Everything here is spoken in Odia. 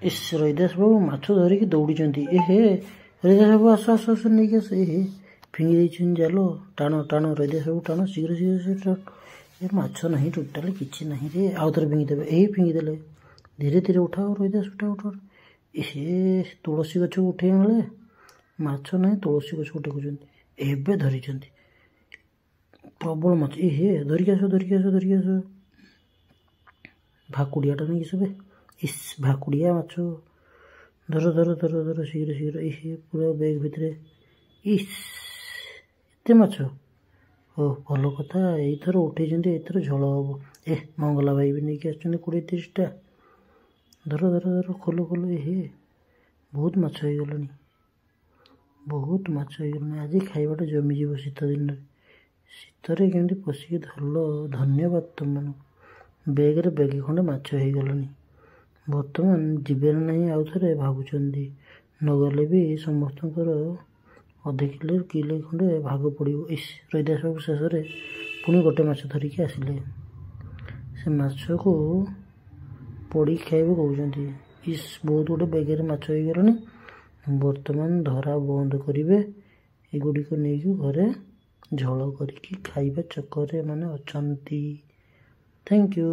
ଇସ୍ ରୋହିଦାସ ବାବୁ ମାଛ ଧରିକି ଦୌଡ଼ିଛନ୍ତି। ହେ ରୋହିଦାସ ବାବୁ ଆସ ଆସ ଆସ ନେଇକି ଆସ। ହେ ଫିଙ୍ଗି ଦେଇଛନ୍ତି ଜାଲ। ଟାଣ ଟାଣ ରୋହିଦାସ ବାବୁ ଟାଣ ଶୀଘ୍ର ଶୀଘ୍ର ଶୀଘ୍ର। ଏ ମାଛ ନାହିଁ ଟୋଟାଲି କିଛି ନାହିଁ ରେ। ଆଉ ଥରେ ଫିଙ୍ଗିଦେବେ। ଫିଙ୍ଗିଦେଲେ। ଧୀରେ ଧୀରେ ଉଠାଅ ରୋହିଦାସ ଉଠାଅ ଉଠାଅ। ତୁଳସୀ ଗଛକୁ ଉଠେଇ ଆଣିଲେ ମାଛ ନାହିଁ ତୁଳସୀ ଗଛକୁ ଟେକୁଛନ୍ତି। ଏବେ ଧରିଛନ୍ତି ପ୍ରବଳ ମାଛ। ଧରିକି ଆସ ଧରିକି ଆସ ଧରିକି ଆସ। ଭାକୁଡ଼ିଆଟା ନେଇକି ସବେ। ଭାକୁଡ଼ିଆ ମାଛ। ଧର ଧର ଧର ଧର ଶୀଘ୍ର ଶୀଘ୍ର। ପୁରା ବେଗ୍ ଭିତରେ। ଏତେ ମାଛ। ଭଲ କଥା। ଏଇଥର ଉଠେଇଛନ୍ତି ଏଇଥର ଝୋଳ ହବ। ମଙ୍ଗଲା ଭାଇ ବି ନେଇକି ଆସିଛନ୍ତି 20-30ଟା। ଧର ଧର ଧର ଖୋଲ ଖୋଲ। ବହୁତ ମାଛ ହେଇଗଲାଣି ବହୁତ ମାଛ ହେଇଗଲାଣି। ଆଜି ଖାଇବାଟା ଜମିଯିବ ଶୀତ ଦିନରେ। ଶୀତରେ କେମିତି ପଶିକି ଧରିଲ। ଧନ୍ୟବାଦ ତୁମମାନଙ୍କୁ। ବେଗରେ ବେଗେ ଖଣ୍ଡେ ମାଛ ହେଇଗଲାଣି। ବର୍ତ୍ତମାନ ଯିବେ ନା ନାହିଁ ଆଉ ଥରେ ଭାବୁଛନ୍ତି। ନଗଲେ ବି ସମସ୍ତଙ୍କର ଅଧେ କିଲେ ଖଣ୍ଡେ ଭାଗ ପଡ଼ିବ। ରୋହିଦାସ ବାବୁ ଶେଷରେ ପୁଣି ଗୋଟେ ମାଛ ଧରିକି ଆସିଲେ। ସେ ମାଛକୁ ପୋଡ଼ିକି ଖାଇବେ କହୁଛନ୍ତି। ବହୁତ ଗୋଟେ ବେଗରେ ମାଛ ହେଇଗଲାଣି। ବର୍ତ୍ତମାନ ଧରା ବନ୍ଦ କରିବେ। ଏଗୁଡ଼ିକ ନେଇକି ଘରେ ଝୋଳ କରିକି ଖାଇବା ଚକ୍କରରେ ଏମାନେ ଅଛନ୍ତି। Thank you.